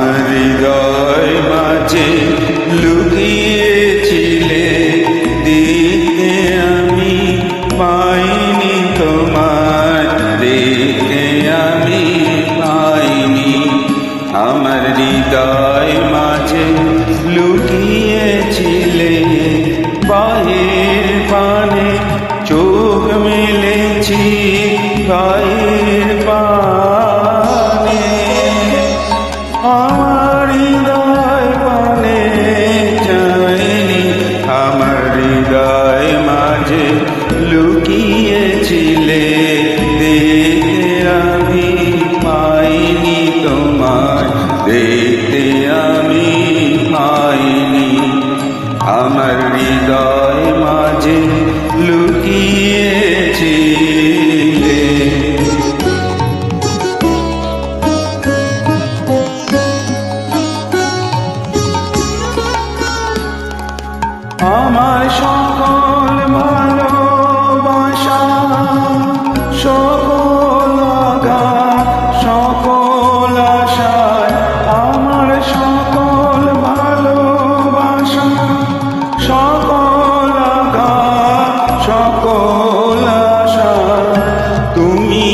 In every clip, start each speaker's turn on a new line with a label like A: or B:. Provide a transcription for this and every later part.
A: আমার হৃদয় মাঝে লুকিয়েছিলে, দেখতে আমি পাইনি তোমার, দেখতে আমি পাইনি। আমার হৃদয় মাঝে লুকিয়েছিলে, বাহির পানে চোখ মেলেছি, গায়ের পানে আমার হৃদয় পানে যায়নি। আমার হৃদয় মাঝে লুকিয়েছিলে, দেখতে আমি পাইনি তোমার, দেখতে আমি পাইনি। আমার হৃদয় মাঝে লুকিয়েছিলে। আমার সকল ভালোবাসা, সকল আঘাত, সকল আশায়, আমার সকল ভালোবাসা, সকল আঘাত, সকল আশা, তুমি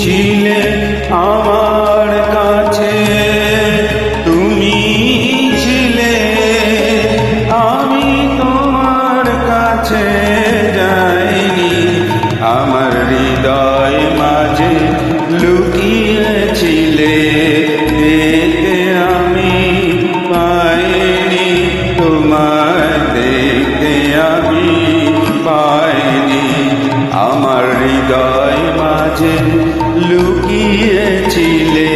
A: ছিলে আমার কাছে, তুমি ছিলে, আমি তোমার কাছে যাইনি। আমার হৃদয় মাঝে লুকিয়েছিলে, দেখতে আমি পাইনি তোমার, দেখতে আমি পাইনি। আমার হৃদয় মাঝে লুকিয়েছিলে।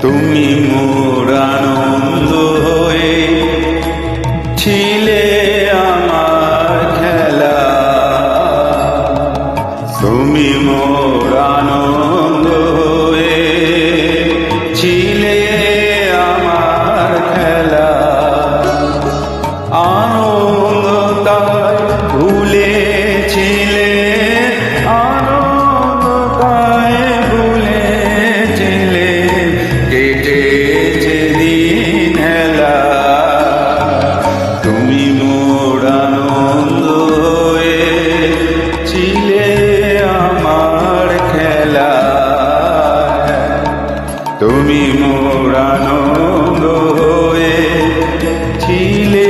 A: তুমি মোর আনন্দ হয়ে ছিলে আমার খেলা, তুমি মোর আনন্দ হয়ে ছিলে আমার খেলা। আনন্দ তাই ভুলেছিলে, আনন্দ তাই ভুলেছিলে, কেটেছে দিন হেলা। তুমি মোর আনন্দ হয়ে ছিলে আমার খেলা, তুমি মোর আনন্দ হয়ে ছিলে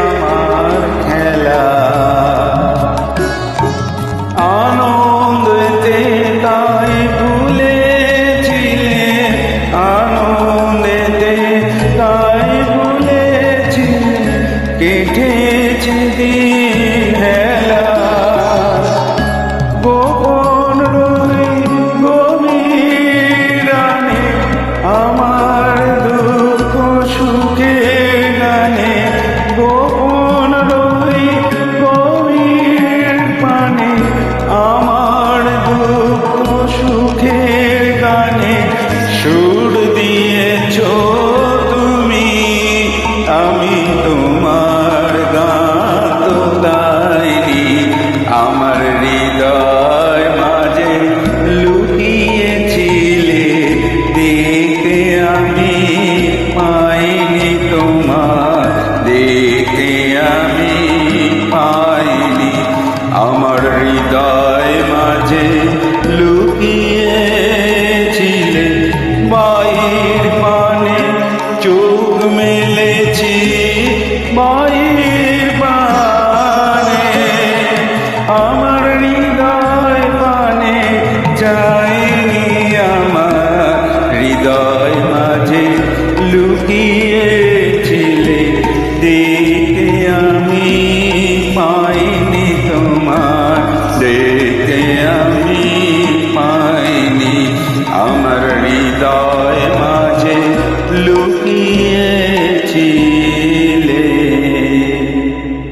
A: আমার খেলা। আনন্দেতে তাই ভুলেছিলে, আনন্দেতে তাই ভুলেছিলে, কেটেছে দিন হেলা। গোপন রই গভীরানে আমার দুঃখ সুখের গানে, গোপন রই গভীর পানে আমার দুঃখ সুখের গানে। সুর দিয়েছ তুমি, আমি তোমার গান তো গাইনি। আমার হৃদয় মাঝে লুকিয়েছিলে, দেখতে আমি পাইনি তোমার, দেখতে আমি পাইনি। আমার হৃদয় মাঝে লুকিয়েছিলে, বাহির পানে চোখ মেলেছি, বাহির পানে আমার হৃদয় পানে যায়নি। আমার হৃদয় মাঝে লুকিয়েছিলে, দেখতে আমি পাইনি তোমার, দেখতে আমি পাইনি। আমার হৃদয় মাঝে লুকিয়ে